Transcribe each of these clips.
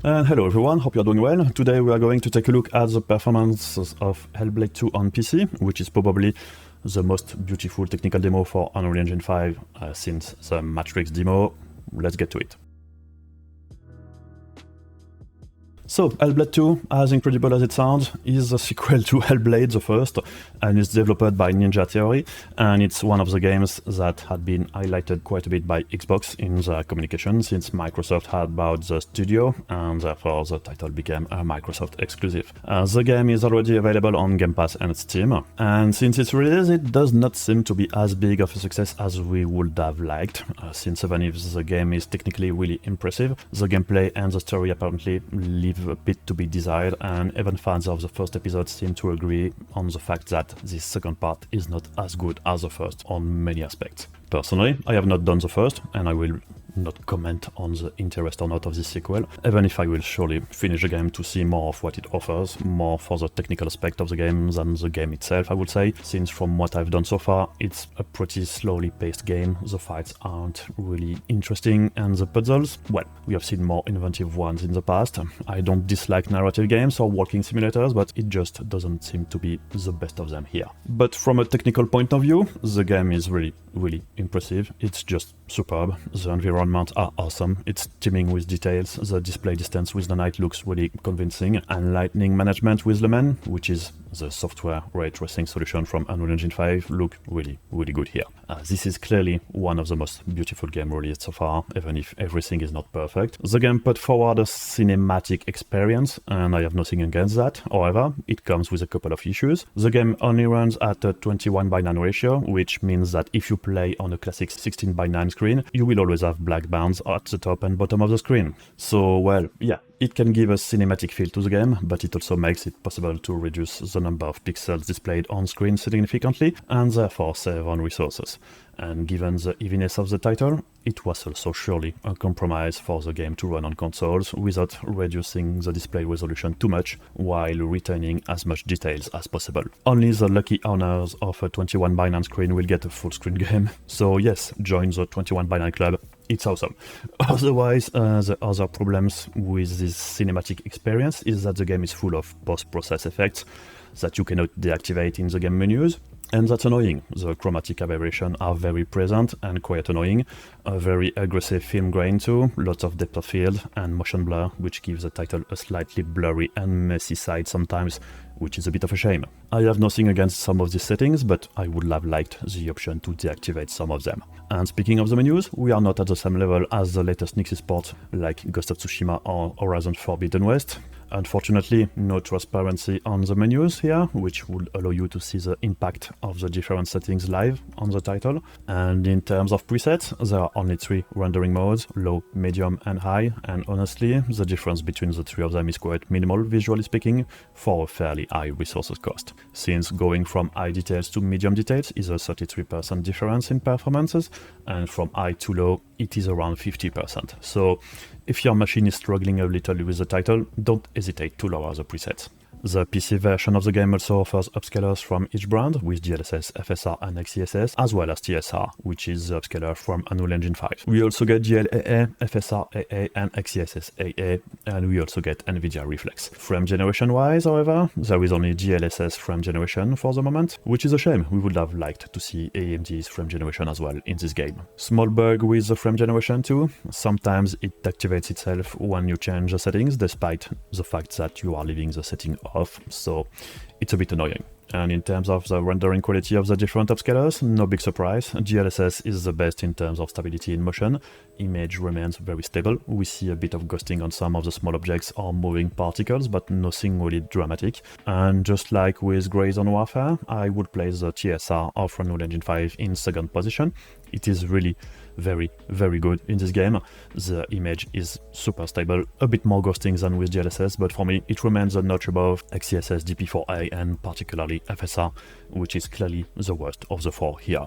Hello everyone, hope you're doing well. Today we are going to take a look at the performance of Hellblade 2 on PC, which is probably the most beautiful technical demo for Unreal Engine 5 since the Matrix demo. Let's get to it. So, Hellblade 2, as incredible as it sounds, is a sequel to Hellblade, the first, and it's developed by Ninja Theory, and it's one of the games that had been highlighted quite a bit by Xbox in their communication, since Microsoft had bought the studio, and therefore the title became a Microsoft exclusive. The game is already available on Game Pass and Steam, and since its release, it does not seem to be as big of a success as we would have liked, since even if the game is technically really impressive, the gameplay and the story apparently leave a bit to be desired, and even fans of the first episode seem to agree on the fact that this second part is not as good as the first on many aspects. Personally, I have not done the first, and I will not comment on the interest or not of this sequel, even if I will surely finish the game to see more of what it offers, more for the technical aspect of the game than the game itself, I would say, since from what I've done so far, it's a pretty slowly paced game, the fights aren't really interesting, and the puzzles, well, we have seen more inventive ones in the past. I don't dislike narrative games or walking simulators, but it just doesn't seem to be the best of them here. But from a technical point of view, the game is really impressive. It's just superb. The environments are awesome. It's teeming with details. The display distance with the night looks really convincing, and lighting management with Lumen, which is the software ray tracing solution from Unreal Engine 5, look really good here. This is clearly one of the most beautiful games released so far, even if everything is not perfect. The game put forward a cinematic experience, and I have nothing against that. However, it comes with a couple of issues. The game only runs at a 21:9 ratio, which means that if you play on a classic 16:9 screen, you will always have black bands at the top and bottom of the screen. So, well, yeah, it can give a cinematic feel to the game, but it also makes it possible to reduce the number of pixels displayed on screen significantly, and therefore save on resources. And given the heaviness of the title, it was also surely a compromise for the game to run on consoles without reducing the display resolution too much while retaining as much details as possible. Only the lucky owners of a 21:9 screen will get a full screen game, so yes, join the 21:9 club. It's awesome. Otherwise, the other problems with this cinematic experience is that the game is full of post-process effects that you cannot deactivate in the game menus, and that's annoying. The chromatic aberrations are very present and quite annoying. A very aggressive film grain too, lots of depth of field and motion blur, which gives the title a slightly blurry and messy side sometimes, which is a bit of a shame. I have nothing against some of these settings, but I would have liked the option to deactivate some of them. And speaking of the menus, we are not at the same level as the latest Nixis ports like Ghost of Tsushima or Horizon Forbidden West. Unfortunately, no transparency on the menus here, which would allow you to see the impact of the different settings live on the title. And in terms of presets, there are only 3 rendering modes, low, medium and high, and honestly, the difference between the 3 of them is quite minimal visually speaking, for a fairly high resources cost, since going from high details to medium details is a 33% difference in performances, and from high to low it is around 50%. So if your machine is struggling a little with the title, don't hesitate to lower the presets. The PC version of the game also offers upscalers from each brand with DLSS, FSR and XeSS, as well as TSR, which is the upscaler from Unreal Engine 5. We also get GLAA, FSR AA and XeSS AA, and we also get Nvidia Reflex. Frame generation wise, however, there is only DLSS frame generation for the moment, which is a shame. We would have liked to see AMD's frame generation as well in this game. Small bug with the frame generation too. Sometimes it activates itself when you change the settings, despite the fact that you are leaving the setting off, so it's a bit annoying. And in terms of the rendering quality of the different upscalers, no big surprise. DLSS is the best in terms of stability in motion. Image remains very stable. We see a bit of ghosting on some of the small objects or moving particles, but nothing really dramatic. And just like with Grey Zone Warfare, I would place the TSR of Unreal Engine 5 in second position. It is really very good in this game. The image is super stable, a bit more ghosting than with DLSS, but for me it remains a notch above XeSS, DP4A and particularly FSR, which is clearly the worst of the 4 here.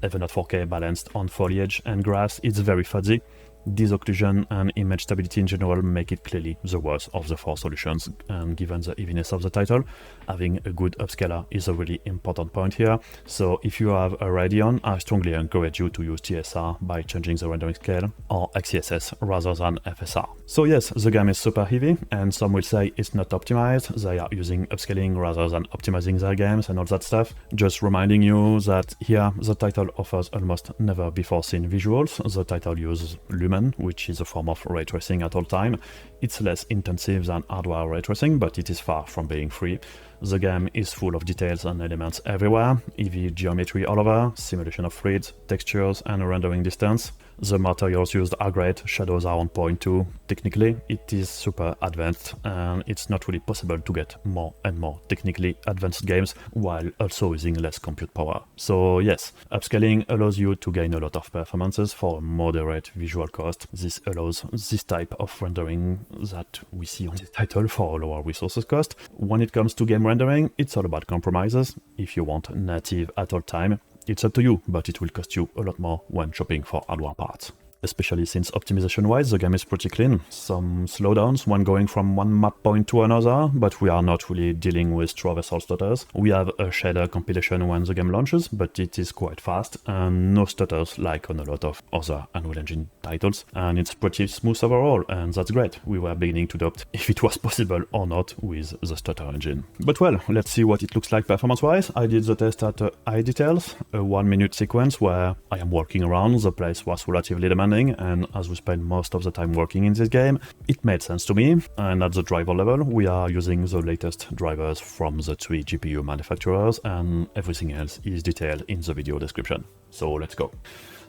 Even at 4K balanced on foliage and grass, it's very fuzzy. Disocclusion and image stability in general make it clearly the worst of the 4 solutions, and given the heaviness of the title, having a good upscaler is a really important point here. So if you have a Radeon, I strongly encourage you to use TSR by changing the rendering scale, or XeSS rather than FSR. So yes, the game is super heavy, and some will say it's not optimized, they are using upscaling rather than optimizing their games and all that stuff. Just reminding you that here the title offers almost never before seen visuals. The title uses Lumen, which is a form of ray tracing at all time. It's less intensive than hardware ray tracing, but it is far from being free. The game is full of details and elements everywhere, heavy geometry all over, simulation of fluids, textures, and rendering distance. The materials used are great, shadows are on point too. Technically, it is super advanced, and it's not really possible to get more and more technically advanced games while also using less compute power. So yes, upscaling allows you to gain a lot of performances for a moderate visual cost. This allows this type of rendering that we see on this title for a lower resources cost. When it comes to game rendering, it's all about compromises. If you want native at all time, it's up to you, but it will cost you a lot more when shopping for hardware parts. Especially since optimization-wise, the game is pretty clean. Some slowdowns when going from one map point to another, but we are not really dealing with traversal stutters. We have a shader compilation when the game launches, but it is quite fast, and no stutters like on a lot of other Unreal Engine titles, and it's pretty smooth overall, and that's great. We were beginning to doubt if it was possible or not with the stutter engine. But well, let's see what it looks like performance-wise. I did the test at high details, a 1-minute sequence where I am walking around. The place was relatively demanding, and as we spend most of the time working in this game, it made sense to me. And at the driver level, we are using the latest drivers from the 3 GPU manufacturers, and everything else is detailed in the video description. So let's go.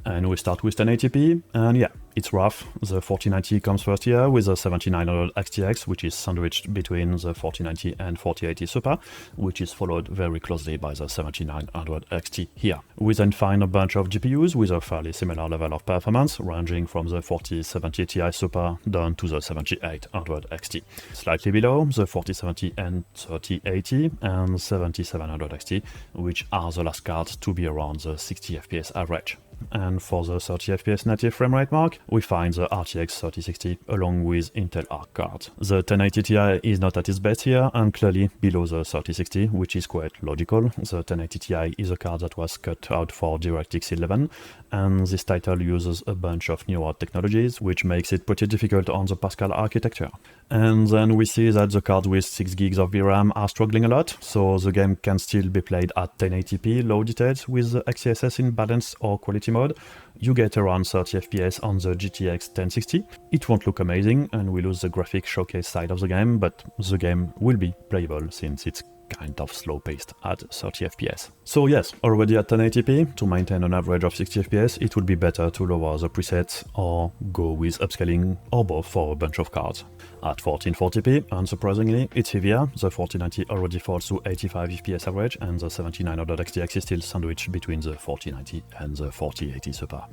And we start with 1080p, and yeah, it's rough. The 4090 comes first here with a 7900 XTX, which is sandwiched between the 4090 and 4080 Super, which is followed very closely by the 7900 XT here. We then find a bunch of GPUs with a fairly similar level of performance, ranging from the 4070 Ti Super down to the 7800 XT. Slightly below, the 4070 and 3080 and 7700 XT, which are the last cards to be around the 60 FPS average. And for the 30 FPS native framerate mark, we find the RTX 3060 along with Intel Arc cards. The 1080 Ti is not at its best here, and clearly below the 3060, which is quite logical. The 1080 Ti is a card that was cut out for DirectX 11, and this title uses a bunch of newer technologies, which makes it pretty difficult on the Pascal architecture. And then we see that the cards with 6 gigs of VRAM are struggling a lot, so the game can still be played at 1080p low details with the XeSS in balance or quality mode. You get around 30 FPS on the GTX 1060. It won't look amazing, and we lose the graphic showcase side of the game, but the game will be playable since it's kind of slow-paced at 30 FPS. So yes, already at 1080p, to maintain an average of 60 FPS, it would be better to lower the presets or go with upscaling, or both for a bunch of cards. At 1440p, unsurprisingly, it's heavier. The 4090 already falls to 85 FPS average, and the 7900 XTX is still sandwiched between the 4090 and the 4080 Super.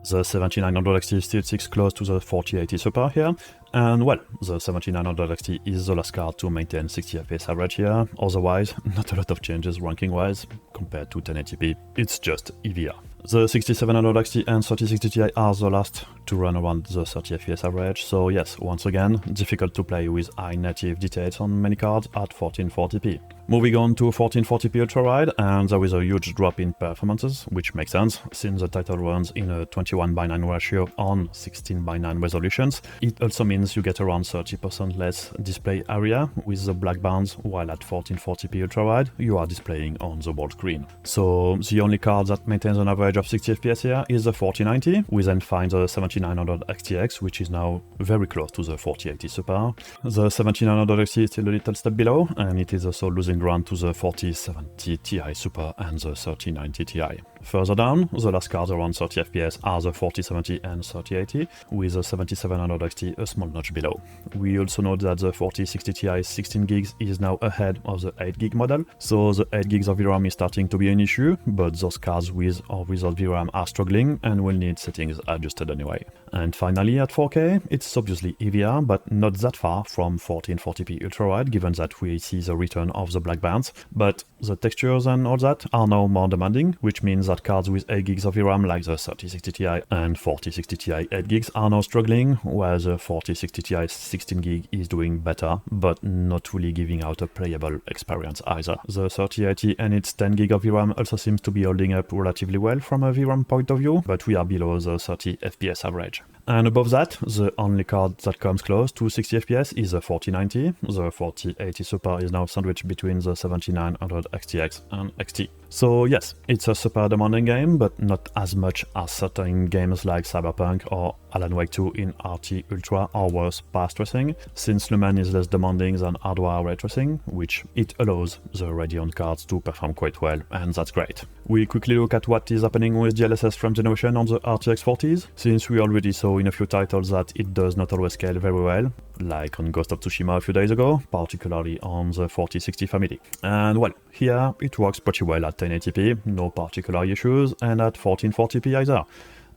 The 7900 XT still sticks close to the 4080 Super here, and well, the 7900 XT is the last card to maintain 60 FPS average here. Otherwise, not a lot of changes ranking-wise compared to 1080p, it's just heavier. The 6700 XT and 3060 Ti are the last to run around the 30 FPS average, so yes, once again, difficult to play with high native details on many cards at 1440p. Moving on to 1440p ultra-wide, and there is a huge drop in performances, which makes sense, since the title runs in a 21:9 ratio on 16:9 resolutions. It also means you get around 30% less display area with the black bands, while at 1440p ultra-wide, you are displaying on the whole screen. So the only card that maintains an average of 60 FPS here is the 4090. We then find the 7900 XTX, which is now very close to the 4080 Super. The 7900 XT is still a little step below, and it is also losing ground to the 4070 Ti Super and the 3090 Ti. Further down, the last cards around 30 FPS are the 4070 and 3080, with the 7700 XT a small notch below. We also note that the 4060 Ti 16 gigs is now ahead of the 8 gig model, so the 8 gigs of VRAM is starting to be an issue, but those cards with or without VRAM are struggling and will need settings adjusted anyway. And finally, at 4K, it's obviously heavier, but not that far from 1440p ultra-wide, given that we see the return of the black bands. But the textures and all that are now more demanding, which means that cards with 8 gigs of VRAM like the 3060 Ti and 4060 Ti 8 gigs are now struggling, while the 4060 Ti 16 gig is doing better, but not really giving out a playable experience either. The 3080 and its 10 gig of VRAM also seems to be holding up relatively well from a VRAM point of view, but we are below the 30 FPS average. And above that, the only card that comes close to 60 FPS is the 4090. The 4080 Super is now sandwiched between the 7900 XTX and XT. So yes, it's a super demanding game, but not as much as certain games like Cyberpunk or Alan Wake 2 in RT Ultra or worse path tracing, since Lumen is less demanding than hardware ray tracing, which it allows the Radeon cards to perform quite well, and that's great. We quickly look at what is happening with DLSS frame generation on the RTX 40s, since we already saw in a few titles that it does not always scale very well, like on Ghost of Tsushima a few days ago, particularly on the 4060 family. And well, here it works pretty well at 1080p, no particular issues, and at 1440p either.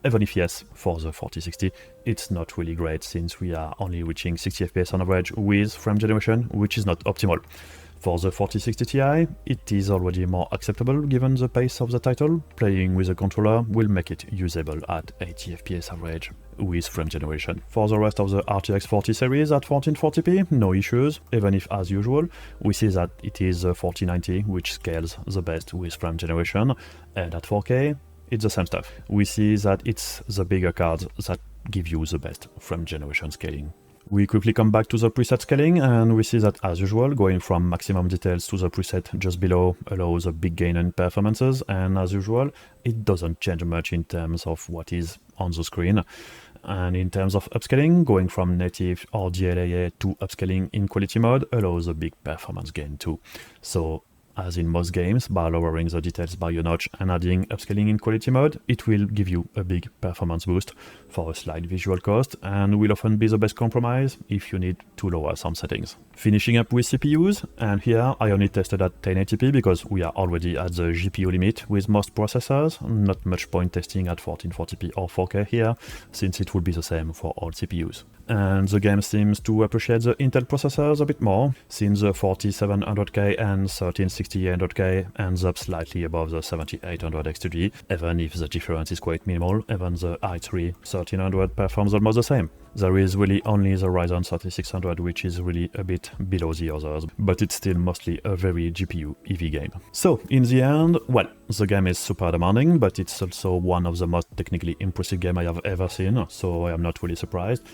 Even if yes, for the 4060, it's not really great since we are only reaching 60 FPS on average with frame generation, which is not optimal. For the 4060 Ti, it is already more acceptable given the pace of the title. Playing with a controller will make it usable at 80 FPS average with frame generation. For the rest of the RTX 40 series at 1440p, no issues, even if as usual, we see that it is the 4090 which scales the best with frame generation, and at 4K, it's the same stuff. We see that it's the bigger cards that give you the best frame generation scaling. We quickly come back to the preset scaling, and we see that as usual, going from maximum details to the preset just below allows a big gain in performances, and as usual, it doesn't change much in terms of what is on the screen. And in terms of upscaling, going from native or DLAA to upscaling in quality mode allows a big performance gain too. So, as in most games, by lowering the details by a notch and adding upscaling in quality mode, it will give you a big performance boost for a slight visual cost, and will often be the best compromise if you need to lower some settings. Finishing up with CPUs, and here I only tested at 1080p because we are already at the GPU limit with most processors. Not much point testing at 1440p or 4K here, since it would be the same for all CPUs. And the game seems to appreciate the Intel processors a bit more, since the 4700K and 1360K ends up slightly above the 7800 X2G, even if the difference is quite minimal. Even the i3 1300 performs almost the same. There is really only the Ryzen 3600 which is really a bit below the others, but it's still mostly a very GPU heavy game. So in the end, well, the game is super demanding, but it's also one of the most technically impressive games I have ever seen, so I am not really surprised.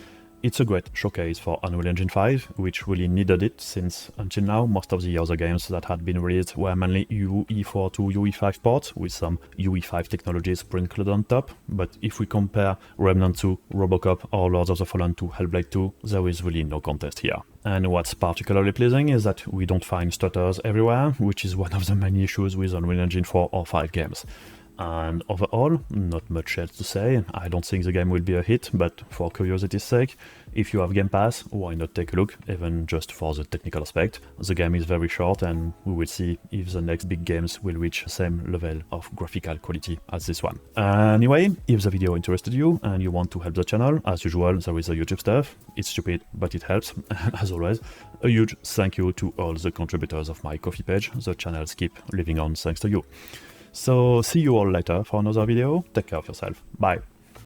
It's a great showcase for Unreal Engine 5, which really needed it, since until now most of the other games that had been released were mainly UE4 to UE5 ports, with some UE5 technology sprinkled on top. But if we compare Remnant 2, Robocop or Lords of the Fallen to Hellblade 2, there is really no contest here. And what's particularly pleasing is that we don't find stutters everywhere, which is one of the many issues with Unreal Engine 4 or 5 games. And overall, not much else to say. I don't think the game will be a hit, but for curiosity's sake, if you have Game Pass, why not take a look, even just for the technical aspect. The game is very short, and we will see if the next big games will reach the same level of graphical quality as this one. Anyway, if the video interested you and you want to help the channel, as usual, there is the YouTube stuff. It's stupid, but it helps. And as always, a huge thank you to all the contributors of my Ko-fi page. The channels keep living on thanks to you. So see you all later for another video. Take care of yourself. Bye.